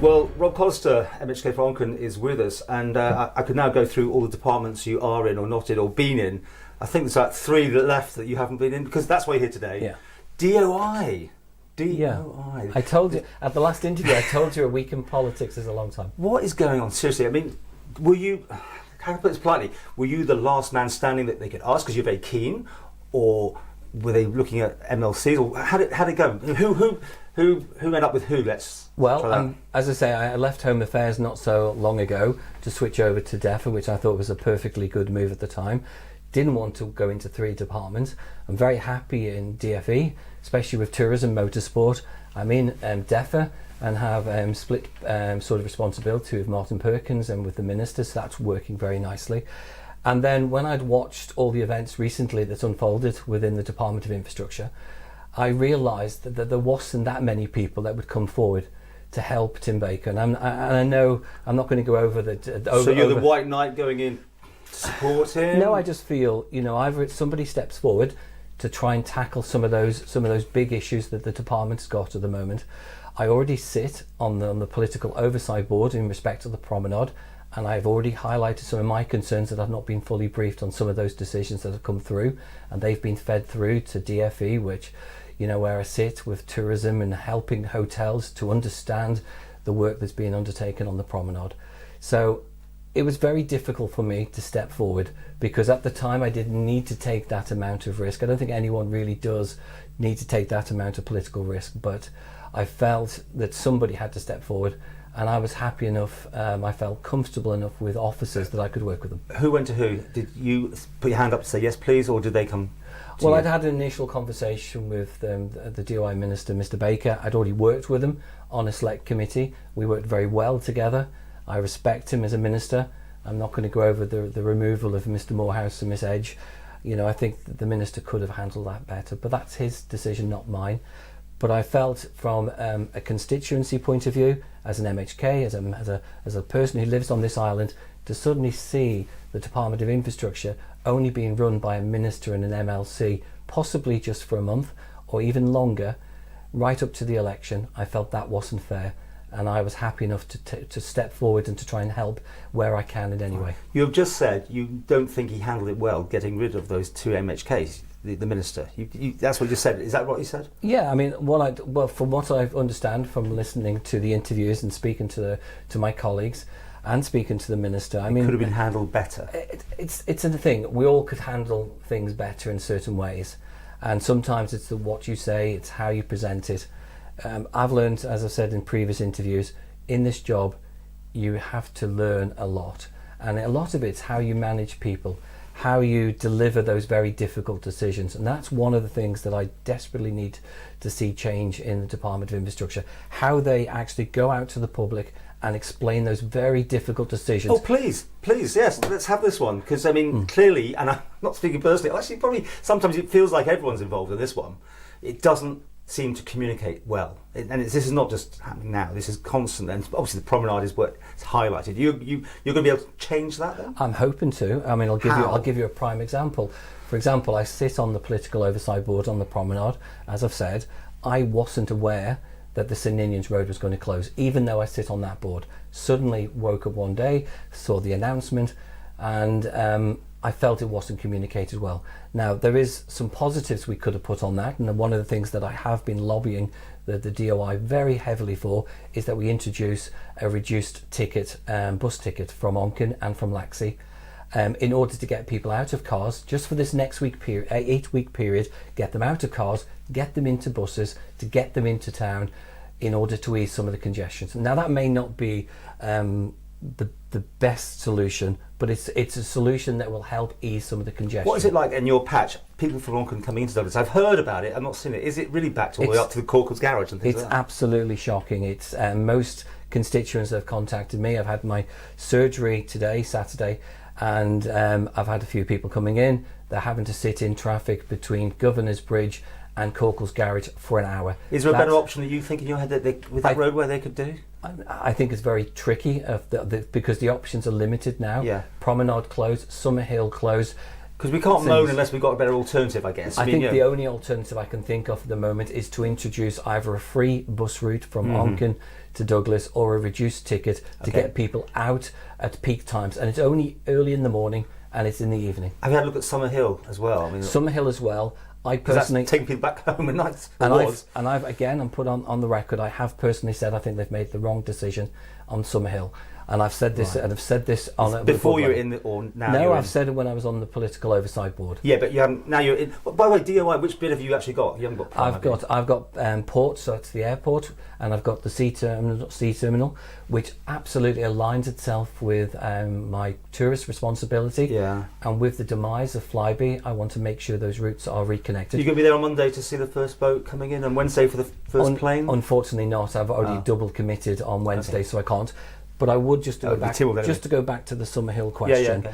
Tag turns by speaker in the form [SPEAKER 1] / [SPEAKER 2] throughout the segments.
[SPEAKER 1] Well, Rob Callister, MHK for Onchan, is with us, and I could now go through all the departments you are in or not in or been in. I think there's like 3 that left that you haven't been in, because that's why you're here today.
[SPEAKER 2] Yeah.
[SPEAKER 1] DOI.
[SPEAKER 2] Yeah. I told you, at the last interview, I told you a week in politics is a long time.
[SPEAKER 1] What is going on? Seriously, I mean, were you, how can I put this politely, were you the last man standing that they could ask because you're very keen, or were they looking at MLCs, or how did it go? Who ended up with who?
[SPEAKER 2] Well, as I say, I left Home Affairs not so long ago to switch over to DEFA, which I thought was a perfectly good move at the time. Didn't want to go into 3 departments. I'm very happy in DFE, especially with tourism, motorsport. I'm in DEFA and have split sort of responsibility with Martin Perkins and with the minister, so that's working very nicely. And then when I'd watched all the events recently that's unfolded within the Department of Infrastructure, I realised that there wasn't that many people that would come forward to help Tim Baker. And I know I'm not going to go over the...
[SPEAKER 1] So you're the white knight going in to support him?
[SPEAKER 2] No, I just feel, either somebody steps forward to try and tackle some of those big issues that the department's got at the moment. I already sit on the political oversight board in respect to the promenade, and I've already highlighted some of my concerns that I've not been fully briefed on some of those decisions that have come through, and they've been fed through to DFE, which, where I sit with tourism and helping hotels to understand the work that's being undertaken on the promenade. So it was very difficult for me to step forward, because at the time I didn't need to take that amount of risk. I don't think anyone really does need to take that amount of political risk, but I felt that somebody had to step forward, and I was happy enough, I felt comfortable enough with officers that I could work with them.
[SPEAKER 1] Who went to who? Did you put your hand up to say yes please, or did they come to
[SPEAKER 2] Well,
[SPEAKER 1] you?
[SPEAKER 2] I'd had an initial conversation with the DOI Minister, Mr Baker. I'd already worked with him on a select committee. We worked very well together. I respect him as a minister. I'm not going to go over the removal of Mr Morehouse and Miss Edge. I think that the minister could have handled that better, but that's his decision, not mine. But I felt from a constituency point of view, as an MHK, as a person who lives on this island, to suddenly see the Department of Infrastructure only being run by a minister and an MLC, possibly just for a month or even longer, right up to the election, I felt that wasn't fair. And I was happy enough to step forward and to try and help where I can in any way.
[SPEAKER 1] You have just said you don't think he handled it well, getting rid of those 2 MHKs. The minister. That's what you just said. Is that what you said?
[SPEAKER 2] Yeah, I mean, from what I understand from listening to the interviews and speaking to my colleagues and speaking to the minister, I mean,
[SPEAKER 1] could have been handled better.
[SPEAKER 2] It's a thing. We all could handle things better in certain ways, and sometimes it's what you say, it's how you present it. I've learned, as I've said in previous interviews, in this job, you have to learn a lot, and a lot of it's how you manage people, how you deliver those very difficult decisions. And that's one of the things that I desperately need to see change in the Department of Infrastructure, how they actually go out to the public and explain those very difficult decisions.
[SPEAKER 1] Oh, please, yes, let's have this one, because I mean, clearly, and I'm not speaking personally, actually probably sometimes it feels like everyone's involved in this one. It doesn't seem to communicate well, this is not just happening now, this is constant, and obviously the promenade is what it's highlighted. You're going to be able to change that then?
[SPEAKER 2] I'm hoping to. I mean, I'll give you a prime example. For example, I sit on the political oversight board on the promenade. As I've said, I wasn't aware that the St Ninians Road was going to close, even though I sit on that board. Suddenly woke up one day, saw the announcement, and I felt it wasn't communicated well. Now, there is some positives we could have put on that, and one of the things that I have been lobbying the DOI very heavily for is that we introduce a reduced ticket, bus ticket from Onchan and from Laxey, in order to get people out of cars just for this next 8-week period, get them out of cars, get them into buses, to get them into town in order to ease some of the congestion. Now, that may not be the best solution, but it's a solution that will help ease some of the congestion.
[SPEAKER 1] What is it like in your patch? People from Onchan coming into Douglas. I've heard about it, I've not seen it. Is it really backed all the way up to the Corkles garage and things like that?
[SPEAKER 2] It's absolutely shocking. It's most constituents that have contacted me. I've had my surgery today, Saturday, and I've had a few people coming in. They're having to sit in traffic between Governor's Bridge and Corkles garage for an hour.
[SPEAKER 1] Is there a better option that you think in your head that with that roadway they could do?
[SPEAKER 2] I think it's very tricky because the options are limited now.
[SPEAKER 1] Yeah.
[SPEAKER 2] Promenade closed, Summerhill closed.
[SPEAKER 1] Because we can't moan unless we've got a better alternative, I guess.
[SPEAKER 2] I think the only alternative I can think of at the moment is to introduce either a free bus route from Onchan to Douglas or a reduced ticket to get people out at peak times. And it's only early in the morning and it's in the evening.
[SPEAKER 1] Have you had a look at Summerhill as well? I mean,
[SPEAKER 2] Summerhill as well. I personally
[SPEAKER 1] taking people back home at night.
[SPEAKER 2] And I've again, I'm put on the record. I have personally said I think they've made the wrong decision on Summerhill. And I've said this, and I've said this on
[SPEAKER 1] before you're in, or now.
[SPEAKER 2] No, I've said it when I was on the political oversight board.
[SPEAKER 1] Yeah, but you haven't. Now you're in. By the way, DOI, which bit have you actually got? You haven't got. Prime,
[SPEAKER 2] I've got port, so it's the airport, and I've got the sea terminal, which absolutely aligns itself with my tourist responsibility.
[SPEAKER 1] Yeah.
[SPEAKER 2] And with the demise of Flybe, I want to make sure those routes are reconnected.
[SPEAKER 1] You're going to be there on Monday to see the first boat coming in, and Wednesday for the first plane.
[SPEAKER 2] Unfortunately, not. I've already double committed on Wednesday, so I can't. But I would just to go back to the Summerhill question.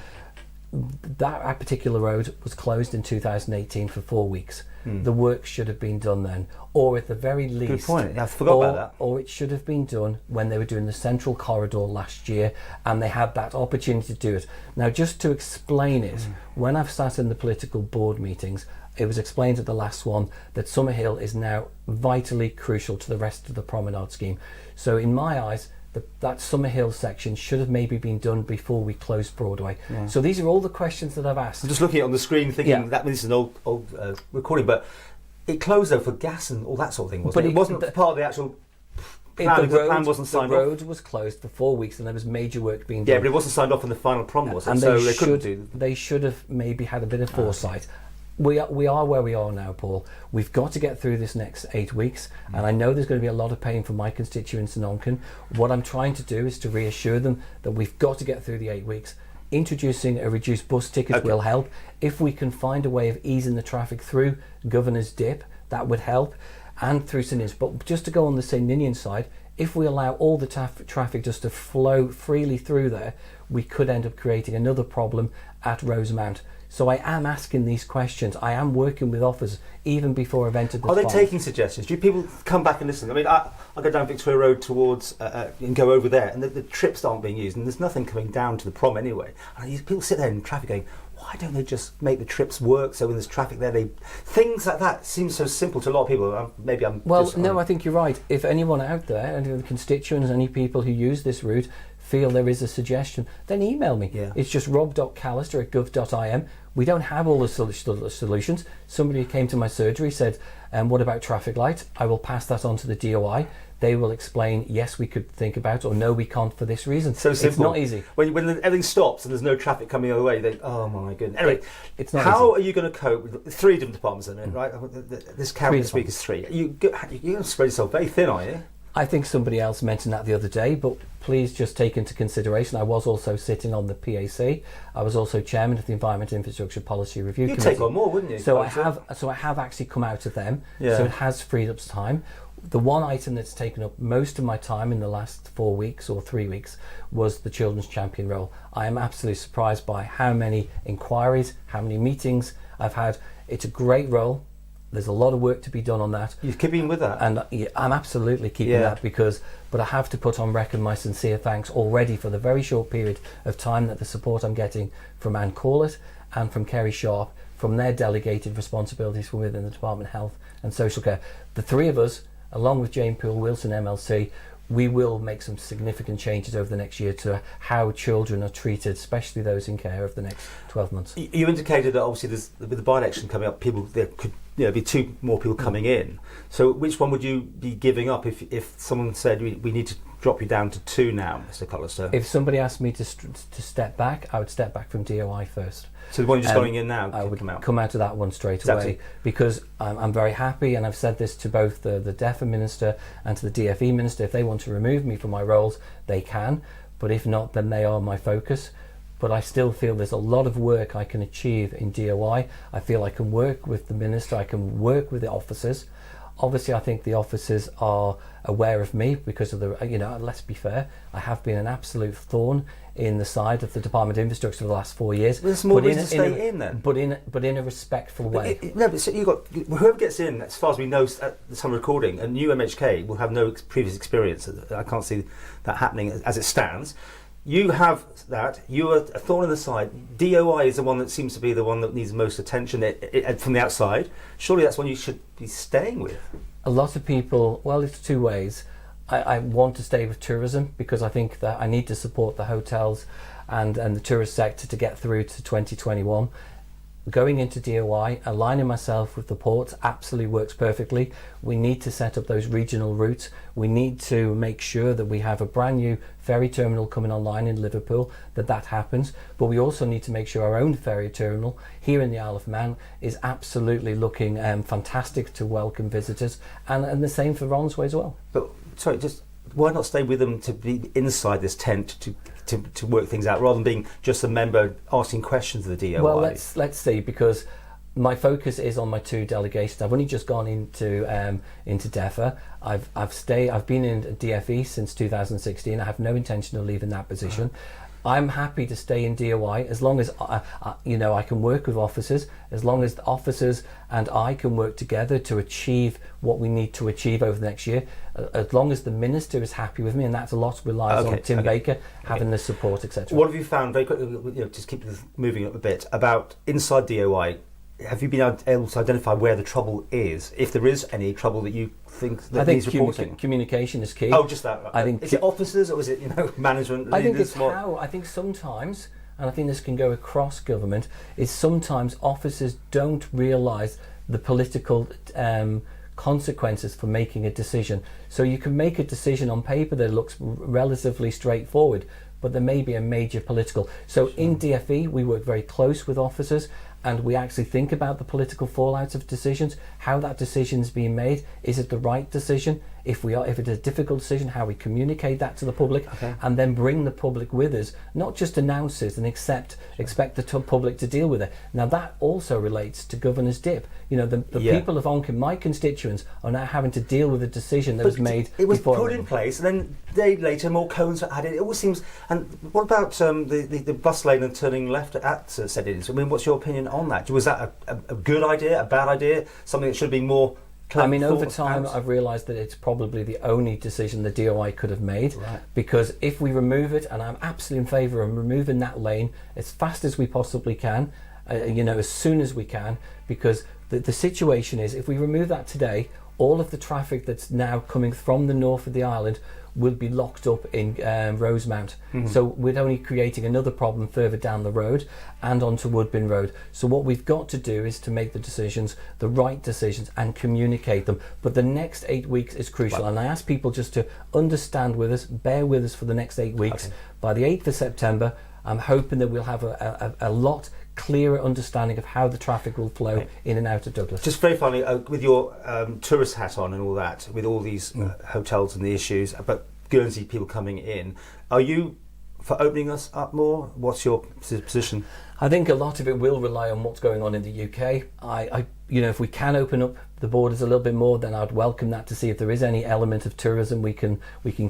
[SPEAKER 2] That particular road was closed in 2018 for 4 weeks. The work should have been done then, or at the very least,
[SPEAKER 1] good point. I forgot about that.
[SPEAKER 2] Or it should have been done when they were doing the central corridor last year, and they had that opportunity to do it. Now, just to explain it, when I've sat in the political board meetings, it was explained at the last one that Summerhill is now vitally crucial to the rest of the promenade scheme. So, in my eyes, that Summerhill section should have maybe been done before we closed Broadway. Yeah. So these are all the questions that I've asked.
[SPEAKER 1] I'm just looking at it on the screen thinking that this is an old recording, but it closed though for gas and all that sort of thing, wasn't it? It wasn't part of the actual plan. The plan wasn't signed off.
[SPEAKER 2] The road was closed for 4 weeks and there was major work being done.
[SPEAKER 1] Yeah, but it wasn't signed off in the final prom, was it?
[SPEAKER 2] And
[SPEAKER 1] so
[SPEAKER 2] they should have maybe had a bit of foresight. We are where we are now, Paul. We've got to get through this next 8 weeks, and I know there's going to be a lot of pain for my constituents in Onchan. What I'm trying to do is to reassure them that we've got to get through the 8 weeks. Introducing a reduced bus ticket will help. If we can find a way of easing the traffic through Governor's Dip, that would help, and through St Ninians. But just to go on the St Ninian side, if we allow all the traffic just to flow freely through there, we could end up creating another problem at Rosemount. So I am asking these questions. I am working with offers even before I've entered the
[SPEAKER 1] Are they taking suggestions? Do people come back and listen? I mean, I go down Victoria Road towards and go over there, and the trips aren't being used, and there's nothing coming down to the prom anyway. And people sit there in traffic going, why don't they just make the trips work so when there's traffic there, things like that seem so simple to a lot of people.
[SPEAKER 2] I think you're right. If anyone out there, any of the constituents, any people who use this route feel there is a suggestion, then email me.
[SPEAKER 1] Yeah.
[SPEAKER 2] It's just rob.callister@gov.im. We don't have all the solutions. Somebody who came to my surgery said, what about traffic lights? I will pass that on to the DOI. They will explain, yes, we could think about it, or no, we can't for this reason.
[SPEAKER 1] So simple.
[SPEAKER 2] It's not easy.
[SPEAKER 1] When everything stops and there's no traffic coming the other way, they oh my goodness. Anyway,
[SPEAKER 2] it's not
[SPEAKER 1] how
[SPEAKER 2] easy.
[SPEAKER 1] Are you going to cope with 3 different departments in it, right? This count this week is 3. You're going to spread yourself very thin, are you?
[SPEAKER 2] I think somebody else mentioned that the other day, but please just take into consideration I was also sitting on the PAC. I was also chairman of the Environment Infrastructure Policy Review Committee.
[SPEAKER 1] You'd take on more, wouldn't you?
[SPEAKER 2] So I have actually come out of them.
[SPEAKER 1] Yeah.
[SPEAKER 2] So it has freed up time. The one item that's taken up most of my time in the last 4 weeks or 3 weeks was the Children's Champion role. I am absolutely surprised by how many inquiries, how many meetings I've had. It's a great role. There's a lot of work to be done on that.
[SPEAKER 1] You're keeping with that?
[SPEAKER 2] And I'm absolutely keeping that but I have to put on record my sincere thanks already for the very short period of time that the support I'm getting from Anne Corlett and from Kerry Sharp, from their delegated responsibilities from within the Department of Health and Social Care. The 3 of us, along with Jane Poole Wilson MLC, we will make some significant changes over the next year to how children are treated, especially those in care, over the next 12 months.
[SPEAKER 1] You indicated that obviously with the by-election coming up, there could be 2 more people coming in. So which one would you be giving up if someone said we need to drop you down to 2 now, Mr. Callister?
[SPEAKER 2] If somebody asked me to step back, I would step back from DOI first.
[SPEAKER 1] So the one you're just going in now,
[SPEAKER 2] I would come out of that one straight away, because I'm very happy, and I've said this to both the DEFA Minister and to the DFE Minister. If they want to remove me from my roles, they can, but if not, then they are my focus. But I still feel there's a lot of work I can achieve in DOI. I feel I can work with the Minister, I can work with the officers. Obviously, I think the officers are aware of me because of let's be fair, I have been an absolute thorn in the side of the Department of Infrastructure for the last 4 years.
[SPEAKER 1] There's more reason to stay in then.
[SPEAKER 2] But in a respectful way.
[SPEAKER 1] So you've got whoever gets in, as far as we know at the time of recording, a new MHK will have no previous experience. I can't see that happening as it stands. you have that. You are a thorn in the side. DOI is the one that seems to be the one that needs most attention from the outside. Surely that's one you should be staying with.
[SPEAKER 2] A lot of people, well, it's two ways. I want to stay with tourism because I think that I need to support the hotels and the tourist sector to get through to 2021. Going into DOI, aligning myself with the ports absolutely works perfectly. We need to set up those regional routes. We need to make sure that we have a brand new ferry terminal coming online in Liverpool, that happens. But we also need to make sure our own ferry terminal here in the Isle of Man is absolutely looking fantastic to welcome visitors, and the same for Ronsway as well.
[SPEAKER 1] But sorry, just why not stay with them to be inside this tent to work things out, rather than being just a member asking questions of the DOI?
[SPEAKER 2] Well, let's see, because my focus is on my two delegations. I've only just gone into DEFA. I've been in DFE since 2016. I have no intention of leaving that position. I'm happy to stay in DOI as long as I can work with officers, as long as the officers and I can work together to achieve what we need to achieve over the next year, as long as the Minister is happy with me, and that's a lot relies on Tim Baker having the support, etc.
[SPEAKER 1] What have you found, very quickly, just keep this moving up a bit, about inside DOI? Have you been able to identify where the trouble is, if there is any trouble that you think that needs reporting?
[SPEAKER 2] Communication is key.
[SPEAKER 1] Oh, just that.
[SPEAKER 2] I think
[SPEAKER 1] is it officers or is it management?
[SPEAKER 2] I think it's how. I think sometimes, and I think this can go across government, is sometimes officers don't realise the political consequences for making a decision. So you can make a decision on paper that looks relatively straightforward, but there may be a major political. So in DFE, we work very close with officers, and we actually think about the political fallouts of decisions, how that decision is being made. Is it the right decision? If it's a difficult decision, how we communicate that to the public, and then bring the public with us, not just announce it and expect the public to deal with it. Now that also relates to Governor's Dip. The people of Onchan, my constituents, are now having to deal with a decision that was made.
[SPEAKER 1] It was put in place, and then a day later more cones were added. It all seems. And what about the bus lane and turning left at said Inns? I mean, what's your opinion on that? Was that a good idea, a bad idea, something that should be more?
[SPEAKER 2] Over time, I've realised that it's probably the only decision the DOI could have made, because if we remove it, and I'm absolutely in favour of removing that lane as fast as we possibly can, as soon as we can, because the situation is, if we remove that today, all of the traffic that's now coming from the north of the island will be locked up in Rosemount. So we're only creating another problem further down the road and onto Woodbine Road. So what we've got to do is to make the decisions, the right decisions, and communicate them. But the next 8 weeks is crucial. And I ask people just to understand with us, bear with us for the next 8 weeks. By the 8th of September, I'm hoping that we'll have a lot clearer understanding of how the traffic will flow in and out of Douglas.
[SPEAKER 1] Just very finally, with your tourist hat on and all that, with all these hotels and the issues, but Guernsey people coming in, are you for opening us up more? What's your position?
[SPEAKER 2] I think a lot of it will rely on what's going on in the UK. If we can open up the borders a little bit more, then I'd welcome that, to see if there is any element of tourism we can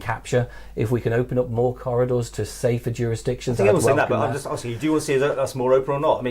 [SPEAKER 2] capture. If we can open up more corridors to safer jurisdictions,
[SPEAKER 1] I think everyone's saying that, but I'm just asking you, do you want to see us more open or not? I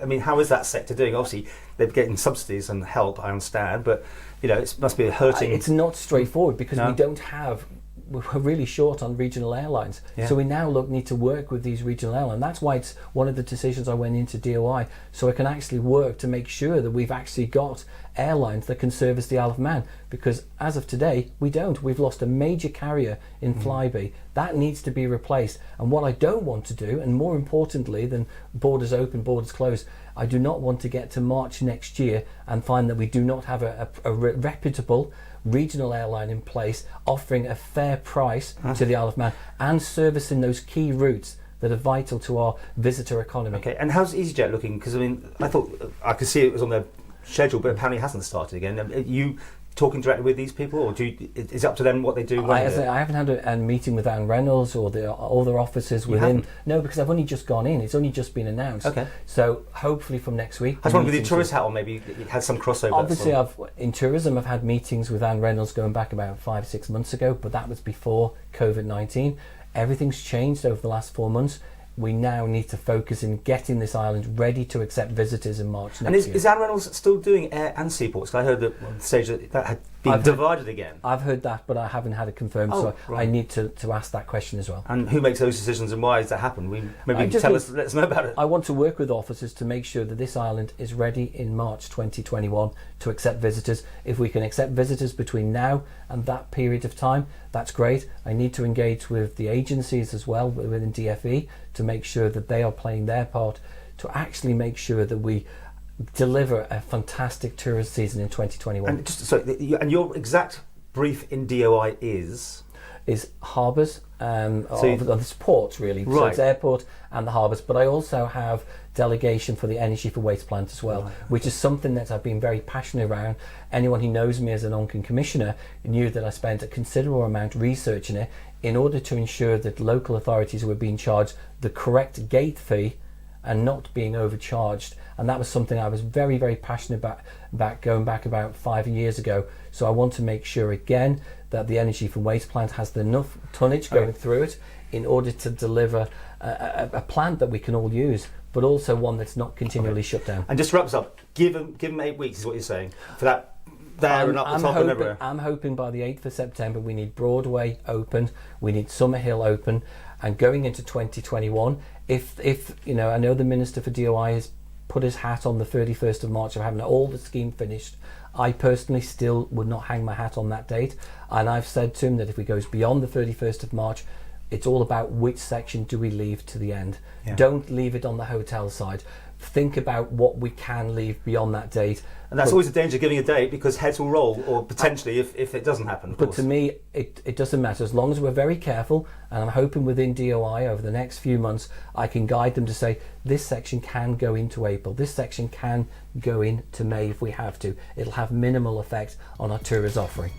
[SPEAKER 1] mean, how is that sector doing? Obviously, they're getting subsidies and help, I understand, but it must be hurting.
[SPEAKER 2] It's not straightforward because we don't have. We're really short on regional airlines, so we now need to work with these regional airlines. That's why it's one of the decisions I went into DOI, so I can actually work to make sure that we've actually got airlines that can service the Isle of Man, because as of today we don't. We've lost a major carrier in Flybe. That needs to be replaced. And what I don't want to do, and more importantly than borders open, borders closed, I do not want to get to March next year and find that we do not have a reputable regional airline in place offering a fair price to the Isle of Man and servicing those key routes that are vital to our visitor economy.
[SPEAKER 1] Okay, and how's EasyJet looking? Because I thought I could see it was on their schedule, but apparently it hasn't started again. Are you talking directly with these people, or is it up to them what they do?
[SPEAKER 2] I haven't had a meeting with Anne Reynolds or the other officers within. No, because I've only just gone in. It's only just been announced. Okay. So hopefully from next week.
[SPEAKER 1] I just wondered, with your tourist hat on, maybe you had some crossover.
[SPEAKER 2] Obviously, in tourism, I've had meetings with Anne Reynolds going back about 5-6 months ago, but that was before COVID-19. Everything's changed over the last 4 months. We now need to focus in getting this island ready to accept visitors in March next year.
[SPEAKER 1] And is Anne Reynolds still doing air and seaports? I heard that on the stage that had been divided again.
[SPEAKER 2] I've heard that, but I haven't had it confirmed, so
[SPEAKER 1] right.
[SPEAKER 2] I need to ask that question as well.
[SPEAKER 1] And who makes those decisions, and why does that happen? Maybe let us know about it.
[SPEAKER 2] I want to work with officers to make sure that this island is ready in March 2021 to accept visitors. If we can accept visitors between now and that period of time, that's great. I need to engage with the agencies as well within DFE to make sure that they are playing their part to actually make sure that we deliver a fantastic tourist season in 2021.
[SPEAKER 1] And your exact brief in DOI is
[SPEAKER 2] harbours of the ports, really.
[SPEAKER 1] Right.
[SPEAKER 2] So it's airport and the harbours, but I also have delegation for the energy for waste plant as well, which is something that I've been very passionate around. Anyone who knows me as an Onchan commissioner knew that I spent a considerable amount researching it in order to ensure that local authorities were being charged the correct gate fee and not being overcharged. And that was something I was very, very passionate about going back about 5 years ago. So I want to make sure again that the energy from waste plant has enough tonnage going through it in order to deliver a plant that we can all use, but also one that's not continually shut down.
[SPEAKER 1] And just to wrap this up, give them 8 weeks is what you're saying for that. And up the top and everywhere.
[SPEAKER 2] I'm hoping by the 8th of September we need Broadway open, we need Summerhill open, and going into 2021, if I know the Minister for DOI has put his hat on the 31st of March of having all the scheme finished. I personally still would not hang my hat on that date, and I've said to him that if it goes beyond the 31st of March, it's all about which section do we leave to the end. Don't leave it on the hotel side. Think about what we can leave beyond that date.
[SPEAKER 1] And that's always a danger of giving a date, because heads will roll, or potentially if it doesn't happen.
[SPEAKER 2] But to me, it doesn't matter as long as we're very careful. And I'm hoping within DOI over the next few months, I can guide them to say this section can go into April, this section can go into May if we have to. It'll have minimal effect on our tourist offering.